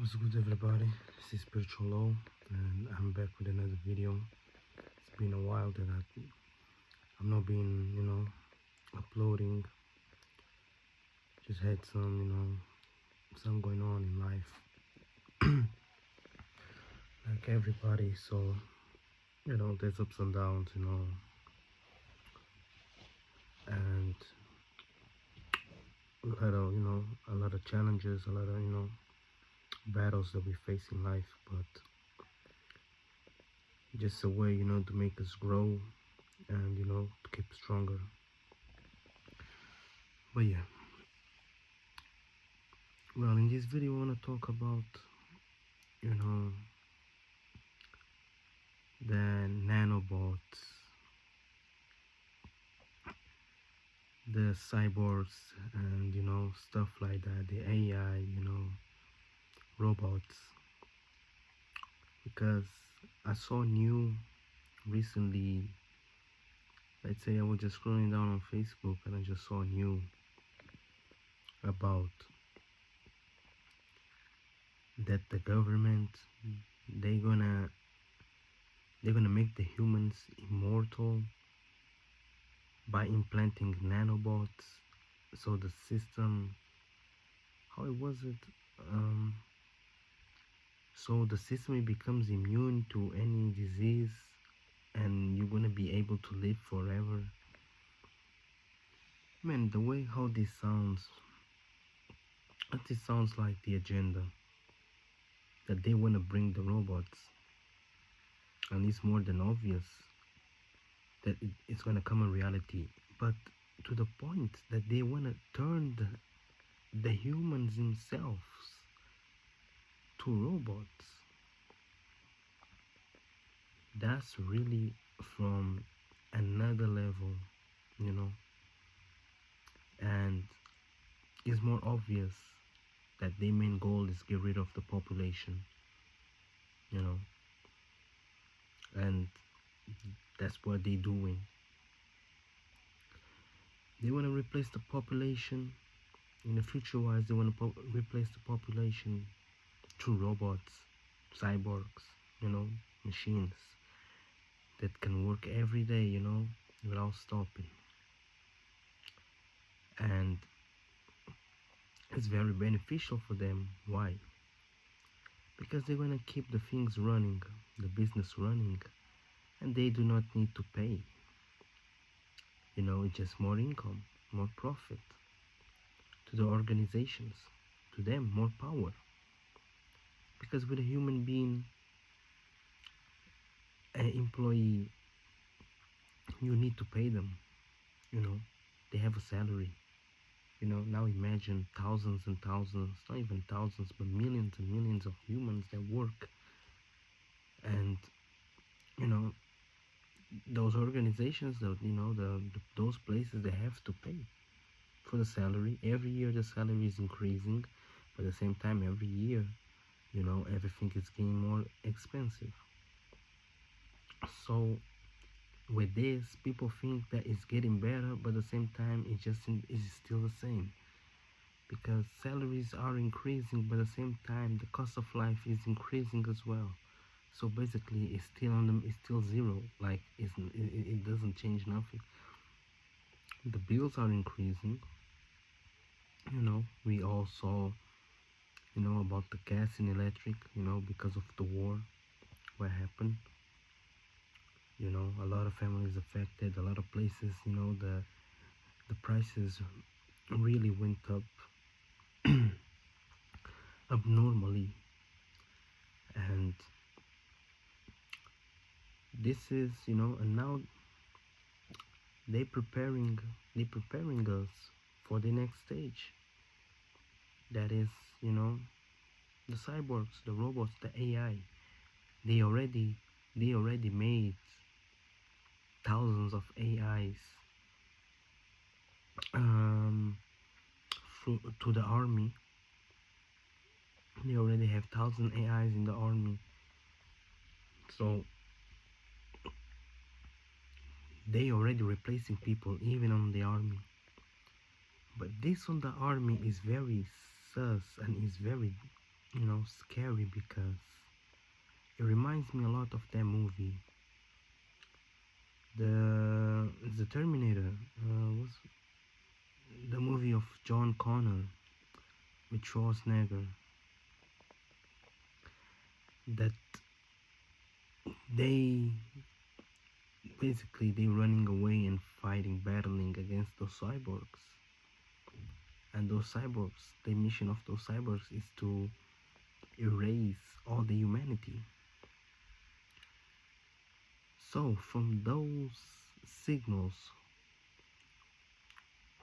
What's good, everybody? This is Spiritual Low, and I'm back with another video. It's been a while that I've not been, uploading. Just had some, some going on in life, like everybody. So, there's ups and downs, and a lot of challenges, a lot of, battles that we face in life. But just a way, to make us grow and, to keep stronger. But yeah. Well, in this video, I want to talk about, the nanobots, the cyborgs, and stuff like that, the AI, robots. Because I saw new recently. Let's say I was just scrolling down on Facebook and I just saw new about that the government they gonna they're gonna make the humans immortal by implanting nanobots. So the system, how it was it, so the system becomes immune to any disease and you're gonna be able to live forever. Man, the way how this sounds, it sounds like the agenda that they wanna bring the robots, and it's more than obvious that it's gonna come a reality. But to the point that they wanna turn the humans themselves to robots. That's really from another level, and it's more obvious that their main goal is get rid of the population, and that's what they're doing. They want to replace the population in the future wise. They want to replace the population through robots, cyborgs, machines that can work every day, without stopping. And it's very beneficial for them. Why? Because they're gonna keep the things running, the business running, and they do not need to pay. It's just more income, more profit to the organizations, to them, more power. Because with a human being, an employee, you need to pay them. They have a salary. Now imagine thousands and thousands, not even thousands, but millions and millions of humans that work. And those organizations, those places, they have to pay for the salary. Every year the salary is increasing, but at the same time every year, everything is getting more expensive. So with this, people think that it's getting better, but at the same time it's still the same, because salaries are increasing, but at the same time the cost of life is increasing as well. So basically it's still zero. Like it doesn't change nothing. The bills are increasing. We all saw about the gas and electric, because of the war, what happened. A lot of families affected, a lot of places, the prices really went up abnormally. And this is, and now they preparing us for the next stage. That is, the cyborgs, the robots, the AI. They already made thousands of AIs to the army. They already have 1,000 AIs in the army. So they already replacing people even on the army. But this on the army is very sus and is very scary because it reminds me a lot of that movie, the Terminator. Was the movie of John Connor with Schwarzenegger, that they basically they running away and fighting, battling against those cyborgs. And those cyborgs, the mission of those cyborgs is to erase all the humanity. So from those signals,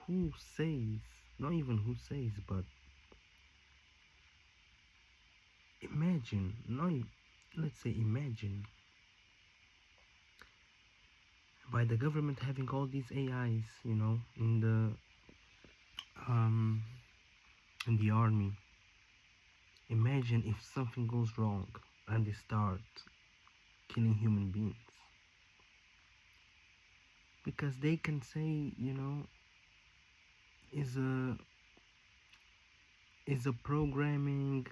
who says, not even who says, but imagine, not, let's say imagine, by the government having all these AIs, um, in the army. Imagine if something goes wrong and they start killing human beings. Because they can say, is a is a programming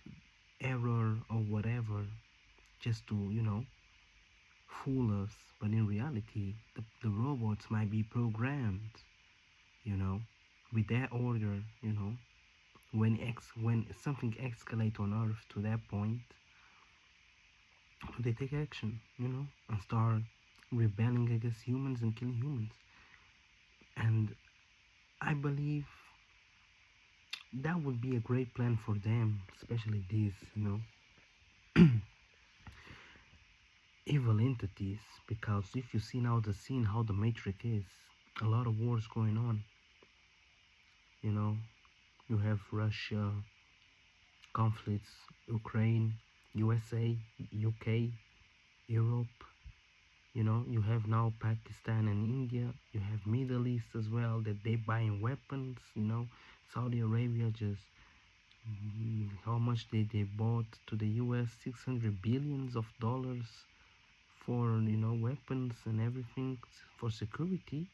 error or whatever, just to, fool us. But in reality, the robots might be programmed, you know, with that order, when something escalates on Earth to that point, they take action, and start rebelling against humans and killing humans. And I believe that would be a great plan for them, especially these, evil entities. Because if you see now the scene, how the Matrix is, a lot of wars going on. You have Russia, conflicts, Ukraine, USA, UK, Europe. You have now Pakistan and India. You have Middle East as well, that they buying weapons. Saudi Arabia just, how much they bought to the US, 600 billions of dollars for weapons and everything, for security,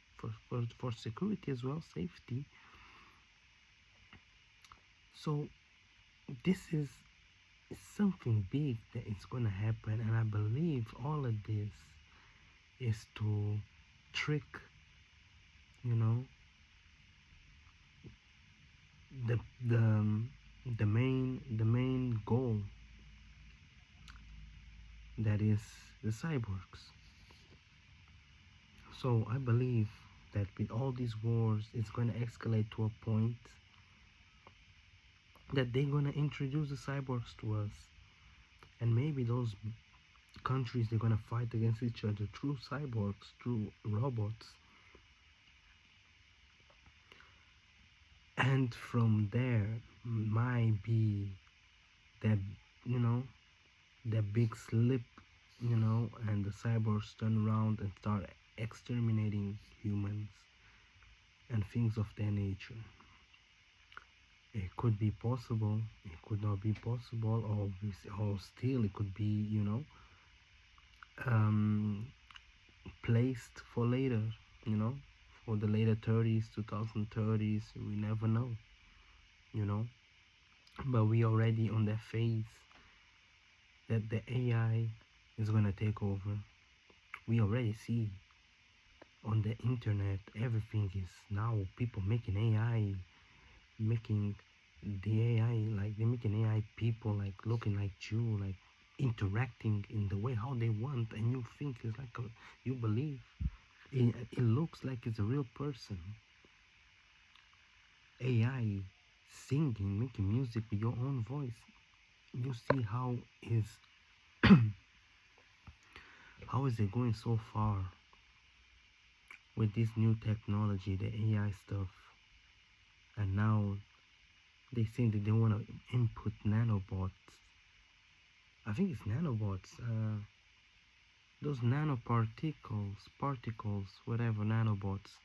for security as well, safety. So this is something big that is gonna happen, and I believe all of this is to trick, you know, the the the main goal, that is the cyborgs. So I believe that with all these wars, it's going to escalate to a point that they're going to introduce the cyborgs to us, and maybe those countries, they're going to fight against each other through cyborgs, through robots. And from there might be that, that big slip, and the cyborgs turn around and start exterminating humans and things of that nature. It could be possible, it could not be possible, or still it could be, um, placed for later, for the later 30s, 2030s, we never know, you know. But we already on that phase that the AI is gonna take over. We already see on the internet, everything is now people making AI, making the AI, like they're making AI people like looking like you, like interacting in the way how they want, and you think it's like you believe it looks like it's a real person. AI singing, making music with your own voice. You see how is it going so far with this new technology, the AI stuff, and now they say that they want to input nanobots. I think it's nanobots. Those particles, whatever, nanobots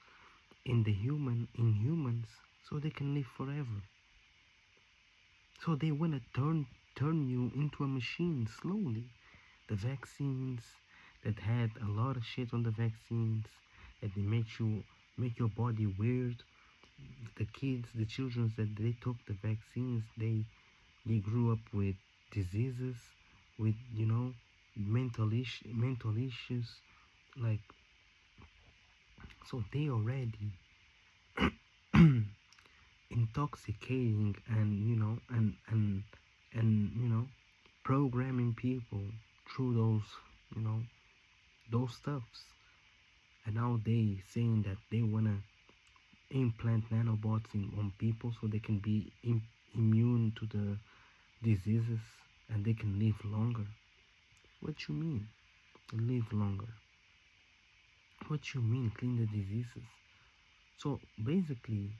in humans, so they can live forever. So they want to turn you into a machine slowly. The vaccines that had a lot of shit on the vaccines, that they make your body weird. The children that they took the vaccines, they grew up with diseases, with mental issues, like, so they already intoxicating, and programming people through those stuffs. And now they saying that they wanna implant nanobots on people so they can be immune to the diseases, and they can live longer. What you mean live longer? What you mean clean the diseases? So basically,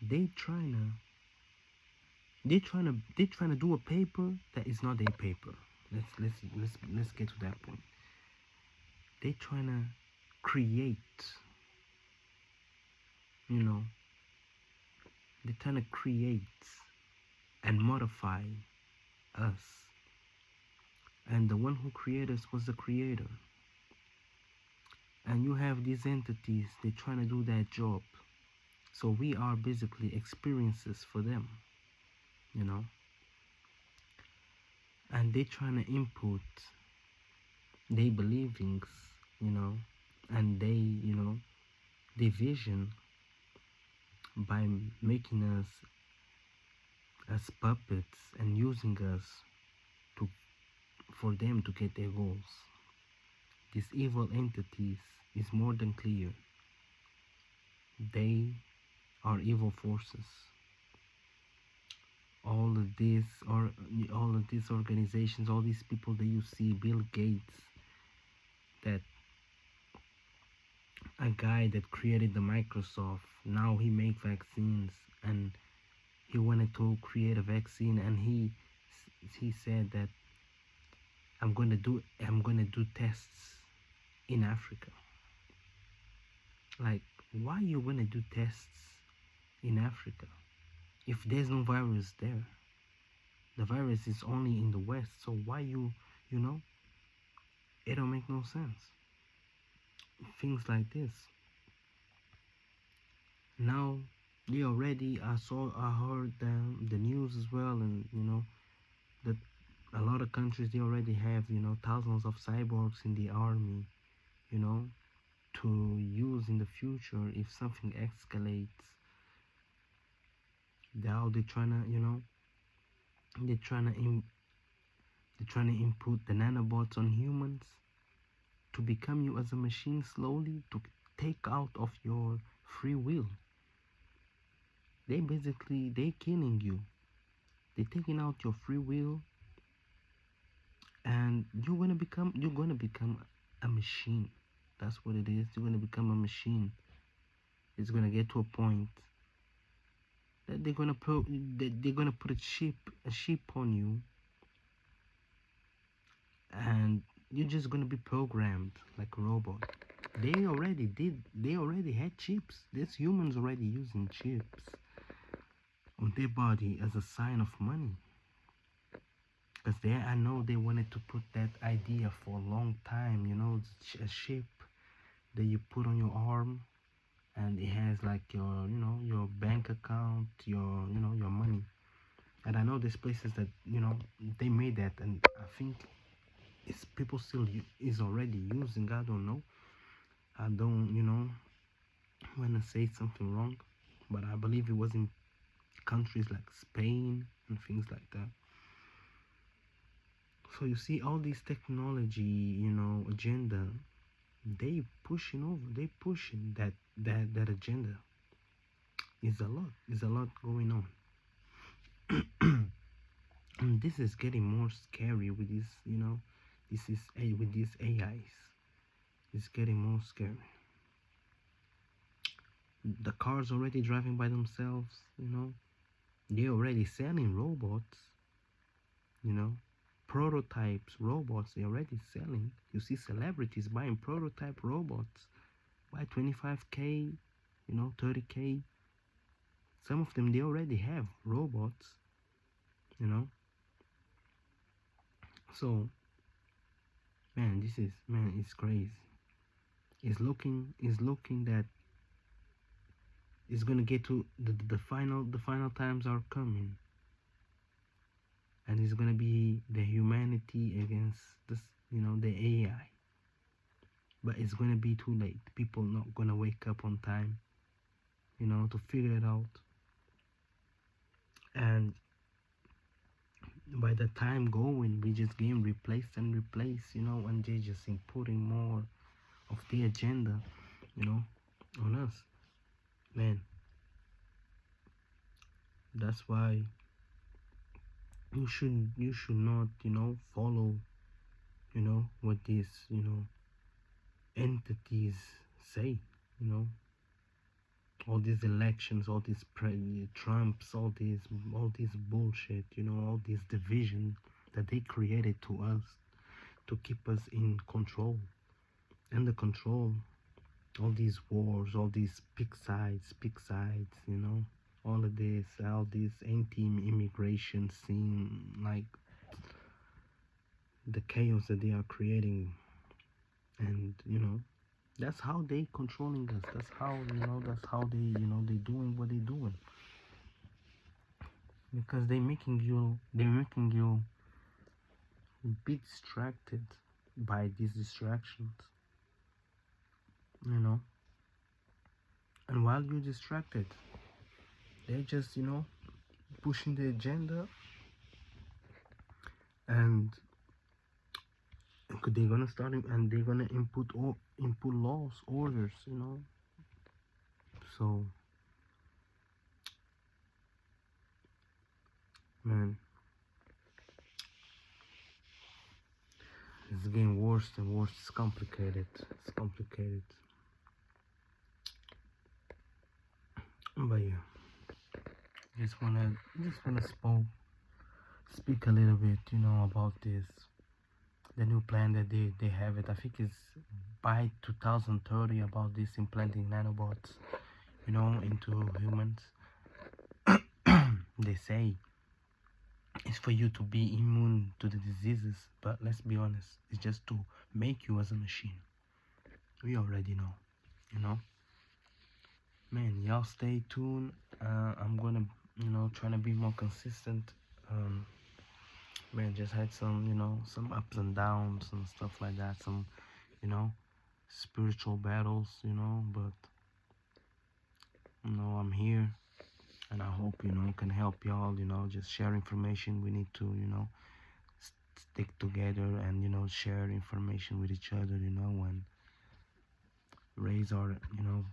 they trying to they trying to do a paper that is not a paper. Let's get to that point. They trying to create, you know, they're trying to create and modify us. And the one who created us was the creator. And you have these entities, they're trying to do that job. So we are basically experiences for them, you know. And they're trying to input their believings, and their vision by making us as puppets and using us to for them to get their goals. These evil entities is more than clear. They are evil forces. All of these organizations, all these people that you see, Bill Gates, that a guy that created the Microsoft, now he make vaccines, and he wanted to create a vaccine, and he said that I'm gonna do tests in Africa. Like, why you gonna do tests in Africa if there's no virus there? The virus is only in the West, so why it don't make no sense. Things like this. Now they already I heard the news as well, and that a lot of countries, they already have thousands of cyborgs in the army, to use in the future if something escalates. Now they're trying to they're trying to input the nanobots on humans to become you as a machine, slowly, to take out of your free will. They killing you. They're taking out your free will, and you're gonna become a machine. That's what it is. You're gonna become a machine. It's gonna get to a point that they're gonna put a chip on you, and you're just gonna be programmed like a robot. They already had chips. There's humans already using chips on their body as a sign of money. Because I know they wanted to put that idea for a long time, a chip that you put on your arm, and it has like your bank account, your money. And I know there's places that they made that, and I think it's people still is already using. I don't know. I don't want to say something wrong, but I believe it was in countries like Spain and things like that. So you see, all these technology, agenda, they pushing that agenda. Is a lot going on. And this is getting more scary with this, with these AIs. It's getting more scary. The cars already driving by themselves, they're already selling robots, prototypes robots. They're already selling. You see celebrities buying prototype robots by 25K, 30K. Some of them, they already have robots, so man, it's crazy. It's looking that it's gonna get to the final times are coming, and it's gonna be the humanity against this, you know, the AI. But it's gonna be too late. People not gonna wake up on time, you know, to figure it out. And by the time going, we just getting replaced and replaced, you know, and they just inputting more of the agenda, you know, on us. Man, that's why you should not, you know, follow, you know, what these, you know, entities say, you know, all these elections, all these Trumps, all these bullshit, you know, all this division that they created to us to keep us in control. And the control, all these wars, all these pick sides, you know, all this anti-immigration scene, like the chaos that they are creating. And you know, that's how they controlling us. That's how, you know, that's how they, you know, they doing what they doing. Because they're making you be distracted by these distractions, you know. And while you're distracted, they're just, you know, pushing the agenda. And they're gonna start and they're gonna input laws, orders, you know. So man, it's getting worse and worse. It's complicated. But yeah, just wanna speak a little bit, you know, about the new plan that they have it. I think it's by 2030 about this implanting nanobots, you know, into humans. They say it's for you to be immune to the diseases, but let's be honest, it's just to make you as a machine. We already know, you know. Man, y'all stay tuned. I'm gonna, you know, trying to be more consistent. Man, just had some, you know, some ups and downs and stuff like that. Some, you know, spiritual battles, you know. But you know, I'm here, and I hope, you know, can help y'all. You know, just share information. We need to, you know, stick together and, you know, share information with each other. You know, and raise our, you know,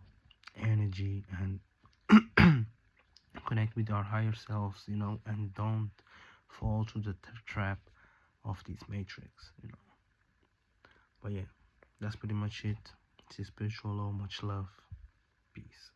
energy and connect with our higher selves, you know, and don't fall to the trap of this matrix, you know. But yeah, that's pretty much it. It's a spiritual law. Much love. Peace.